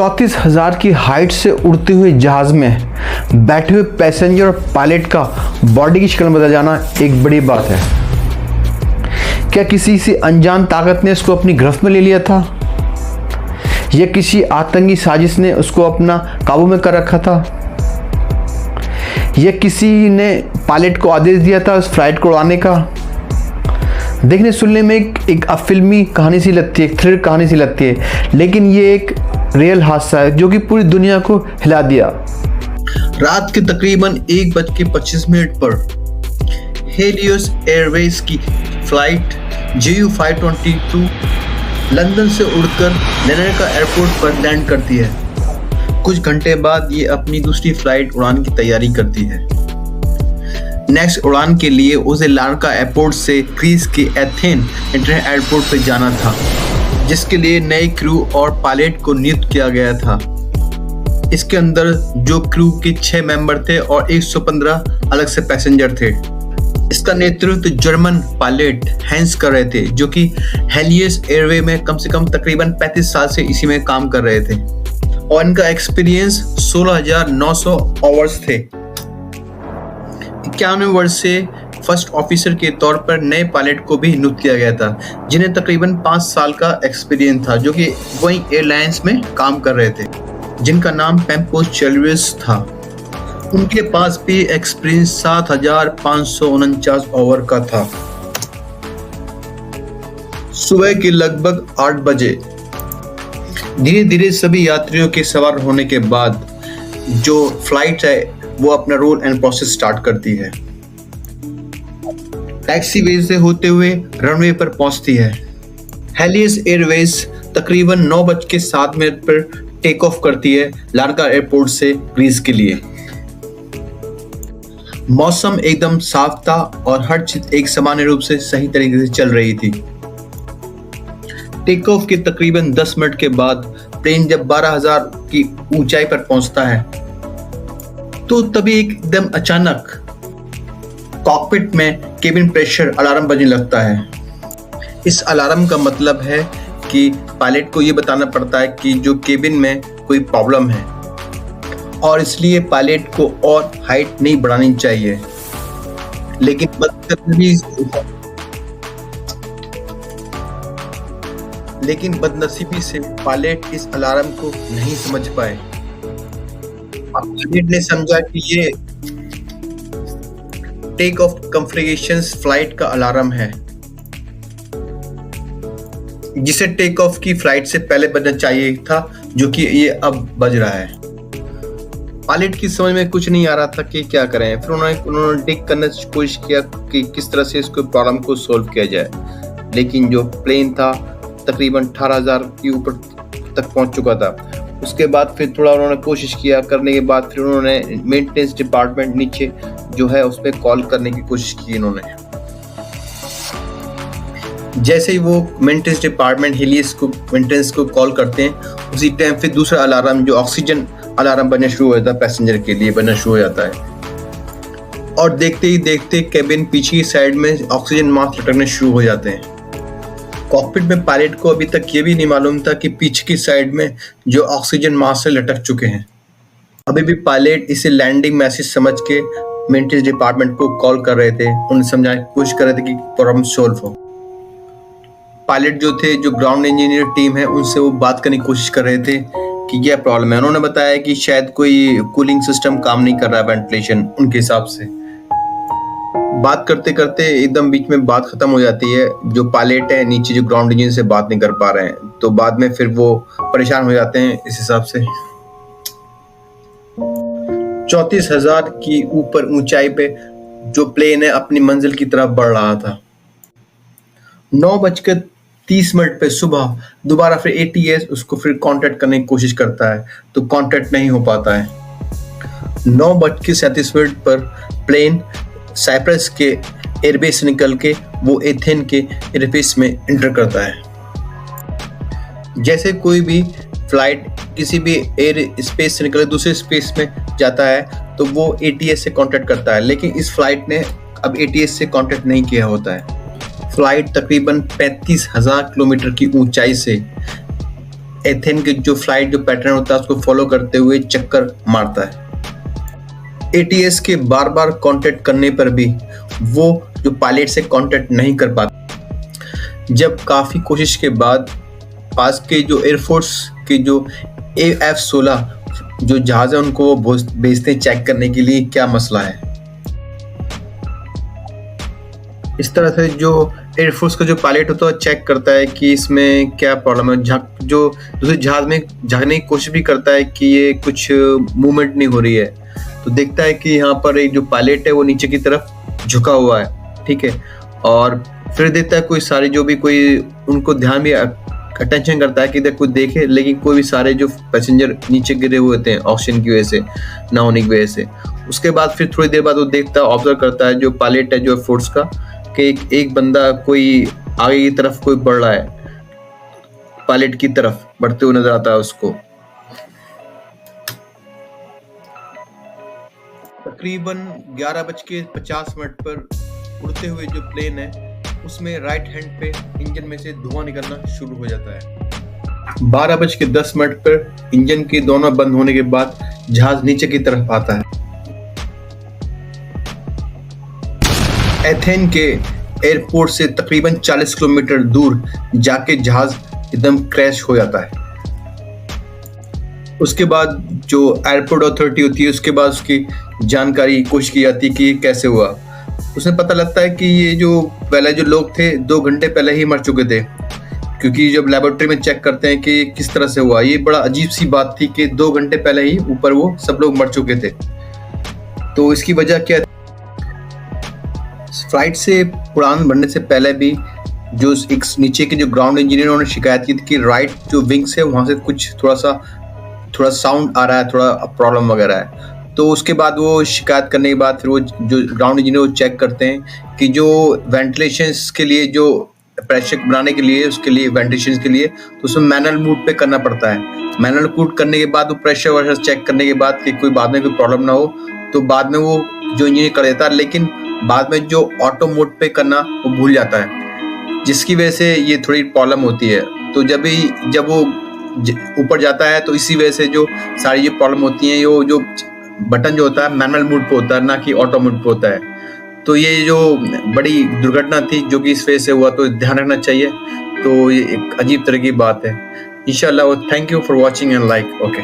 34,000 की हाइट से उड़ते हुए जहाज में बैठे हुए पैसेंजर और पायलट का बॉडी की शक्ल में बदल जाना एक बड़ी बात है। क्या किसी से अनजान ताकत ने उसको अपनी गिरफ्त में ले लिया था, या किसी आतंकी साजिश ने उसको अपना काबू में कर रखा था, या किसी ने पायलट को आदेश दिया था उस फ्लाइट को उड़ाने का? देखने सुनने में एक फिल्मी कहानी सी लगती है, एक थ्रिलर कहानी सी लगती है, लेकिन ये एक रियल हादसा है जो कि पूरी दुनिया को हिला दिया। रात के तकरीबन 1:25 पर हेलियोस एयरवेज की फ्लाइट JU522 लंदन से उड़कर लैनका एयरपोर्ट पर लैंड करती है। कुछ घंटे बाद ये अपनी दूसरी फ्लाइट उड़ान की तैयारी करती है। नेक्स्ट उड़ान के लिए उसे लैनका एयरपोर्ट से ग्रीस के एथेन इंटरनेशनल एयरपोर्ट पर जाना था, जिसके लिए नए क्रू और पायलट को नियुक्त किया गया था। इसके अंदर जो क्रू के 6 मेंबर थे और 115 अलग से पैसेंजर थे। इसका नेतृत्व जर्मन पायलट हैंस कर रहे थे, जो कि हेलियस एयरवे में कम से कम तकरीबन 35 साल से इसी में काम कर रहे थे और इनका एक्सपीरियंस 16,900 आवर्स थे। 91 वर्ष से फर्स्ट ऑफिसर के तौर पर नए पायलट को भी नियुक्त किया गया था, जिन्हें तकरीबन 5 साल का एक्सपीरियंस था, जो कि बोइंग एयरलाइंस में काम कर रहे थे, जिनका नाम पेम्पोस चेलवियस था। उनके पास भी एक्सपीरियंस 7,549 ओवर का था। सुबह के लगभग 8 बजे धीरे धीरे सभी यात्रियों के सवार होने के बाद जो फ्लाइट है वो अपना रोल एंड प्रोसेस स्टार्ट करती है। टैक्सी वे से होते हुए रनवे पर पहुंचती है। हेलियस एयरवेज तकरीबन 9:07 पर टेक ऑफ करती है लैनका एयरपोर्ट से ग्रीस के लिए। मौसम एकदम साफ था और हर चीज एक सामान्य रूप से सही तरीके से चल रही थी। टेक ऑफ के तकरीबन 10 मिनट के बाद प्लेन जब 12,000 की ऊंचाई पर पहुंचता है तो तभी एकदम अचानक कॉकपिट में केबिन प्रेशर अलार्म बजने लगता है। इस अलार्म का मतलब है कि पायलट को यह बताना पड़ता है कि जो केबिन में कोई प्रॉब्लम है और इसलिए पायलट को और हाइट नहीं बढ़ानी चाहिए। लेकिन बदनसीबी से पायलट इस अलार्म को नहीं समझ पाए। पायलट ने समझा कि ये टेक ऑफ कॉन्फ़िगरेशंस फ्लाइट का अलार्म है, जिसे टेक ऑफ की फ्लाइट से पहले बजना चाहिए था, जो कि ये अब बज रहा है। पायलट की समझ में कुछ नहीं आ रहा था कि क्या करें। फिर उन्होंने टिक करने की कोशिश किया कि किस तरह से इसको प्रॉब्लम को सॉल्व किया जाए, लेकिन जो प्लेन था तकरीबन 18,000 के ऊपर तक पहुंच चुका था। उसके बाद फिर थोड़ा उन्होंने कोशिश किया, करने के बाद फिर उन्होंने मेंटेनेंस डिपार्टमेंट नीचे जो है उस पर कॉल करने की कोशिश की इन्होंने। जैसे ही वो मेंटेनेंस डिपार्टमेंट हेलियस को मेंटेनेंस को कॉल करते हैं, उसी टाइम फिर दूसरा अलार्म जो ऑक्सीजन अलार्म बनना शुरू हो जाता है, पैसेंजर के लिए बनना शुरू हो जाता है और देखते ही देखते केबिन पीछे की साइड में ऑक्सीजन मास्क लटकने शुरू हो जाते हैं। कॉकपिट में पायलट को अभी तक ये भी नहीं मालूम था कि पीछे की साइड में जो ऑक्सीजन मास्क से लटक चुके हैं। अभी भी पायलट इसे लैंडिंग मैसेज समझ के मेंटेनेंस डिपार्टमेंट को कॉल कर रहे थे, उन्हें समझाने की कोशिश कर रहे थे कि प्रॉब्लम सॉल्व हो। पायलट जो थे, जो ग्राउंड इंजीनियर टीम है, उनसे वो बात करने की कोशिश कर रहे थे कि क्या प्रॉब्लम है। उन्होंने बताया कि शायद कोई कूलिंग सिस्टम काम नहीं कर रहा है, वेंटिलेशन उनके हिसाब से। बात करते करते एकदम बीच में बात खत्म हो जाती है। जो पायलट है नीचे जो ग्राउंड इंजीनियर से बात नहीं कर पा रहे हैं, तो बाद में फिर वो परेशान हो जाते हैं इस हिसाब से। 34,000 की ऊपर ऊंचाई पे जो प्लेन है अपनी मंजिल की तरफ बढ़ रहा था। 9:30 पे सुबह दोबारा फिर ATS उसको फिर कांटेक्ट करने की कोशिश करता है, तो कांटेक्ट नहीं हो पाता है। 9:37 पर प्लेन साइप्रस के एयरबेस से निकल के वो एथेन के एयरबेस में एंटर करता है। जैसे कोई भी फ्लाइट किसी भी एयर स्पेस से निकल दूसरे स्पेस में जाता है तो वो ATS से कांटेक्ट करता है, लेकिन इस फ्लाइट ने अब ATS से कांटेक्ट नहीं किया होता है। फ्लाइट तकरीबन 35,000 किलोमीटर की ऊंचाई से एथेन के जो फ्लाइट जो पैटर्न होता है उसको फॉलो करते हुए चक्कर मारता है। ATS के बार बार कांटेक्ट करने पर भी वो जो पायलट से कांटेक्ट नहीं कर पाता। जब काफ़ी कोशिश के बाद पास के जो एयरफोर्स के जो AF-16 जो जहाज़ है उनको वो भेजते हैं चेक करने के लिए क्या मसला है। इस तरह से जो एयरफोर्स का जो पायलट होता है चेक करता है कि इसमें क्या प्रॉब्लम है। जो दूसरे जहाज में झांकने की कोशिश भी करता है कि ये कुछ मूवमेंट नहीं हो रही है, तो देखता है कि यहाँ पर एक जो पायलट है वो नीचे की तरफ झुका हुआ है, ठीक है। और फिर देखता है कोई सारे जो भी कोई उनको ध्यान भी अटेंशन करता है कि इधर कोई देखे, लेकिन कोई भी सारे जो पैसेंजर नीचे गिरे हुए होते हैं ऑक्सीजन की वजह से ना होने की वजह से। उसके बाद फिर थोड़ी देर बाद वो देखता है, ऑब्जर्व करता है जो पायलट है जो फोर्स का, कि एक बंदा कोई आगे की तरफ कोई बढ़ रहा है, पायलट की तरफ बढ़ते हुए नजर आता है उसको। तकरीबन 11:50 पर उड़ते हुए जो प्लेन है उसमें राइट हैंड पे इंजन में से धुआं निकलना शुरू हो जाता है। 12:10 पर इंजन के दोनों बंद होने के बाद जहाज नीचे की तरफ आता है। एथेन के एयरपोर्ट से तकरीबन 40 किलोमीटर दूर जाके जहाज एकदम क्रैश हो जाता है। उसके बाद जो एयरपोर्ट अथॉरिटी होती है उसके बाद उसकी जानकारी कोशिश की जाती है कि ये कैसे हुआ। उसमें पता लगता है कि ये जो पहले जो लोग थे 2 घंटे पहले ही मर चुके थे, क्योंकि जब लेबोरेटरी में चेक करते हैं कि किस तरह से हुआ, ये बड़ा अजीब सी बात थी कि 2 घंटे पहले ही ऊपर वो सब लोग मर चुके थे। तो इसकी वजह क्या थी? फ्लाइट से उड़ान भरने से पहले भी जो एक नीचे के जो ग्राउंड इंजीनियर उन्होंने शिकायत की थी कि राइट जो विंग्स है वहाँ से कुछ थोड़ा साउंड आ रहा है, थोड़ा प्रॉब्लम वगैरह है। तो उसके बाद वो शिकायत करने के बाद फिर वो जो ग्राउंड इंजीनियर वो चेक करते हैं कि जो वेंटिलेशन के लिए जो प्रेशर बनाने के लिए उसके लिए वेंटिलेशन के लिए तो उसमें मैनुअल मोड पे करना पड़ता है। मैनुअल मोड करने के बाद वो प्रेशर वैशर चेक करने के बाद कि कोई बाद में कोई प्रॉब्लम ना हो तो बाद में वो जो इंजीनियर कर देता है, लेकिन बाद में जो ऑटो मोड पे करना वो भूल जाता है, जिसकी वजह से ये थोड़ी प्रॉब्लम होती है। तो जब वो ऊपर जाता है तो इसी वजह से जो सारी ये प्रॉब्लम होती है, वो जो बटन जो होता है मैनुअल मोड पे होता है ना कि ऑटो मोड पे होता है। तो ये जो बड़ी दुर्घटना थी जो कि इस वजह से हुआ, तो ध्यान रखना चाहिए। तो ये एक अजीब तरह की बात है। इंशाल्लाह। Thank you for watching and like. Okay.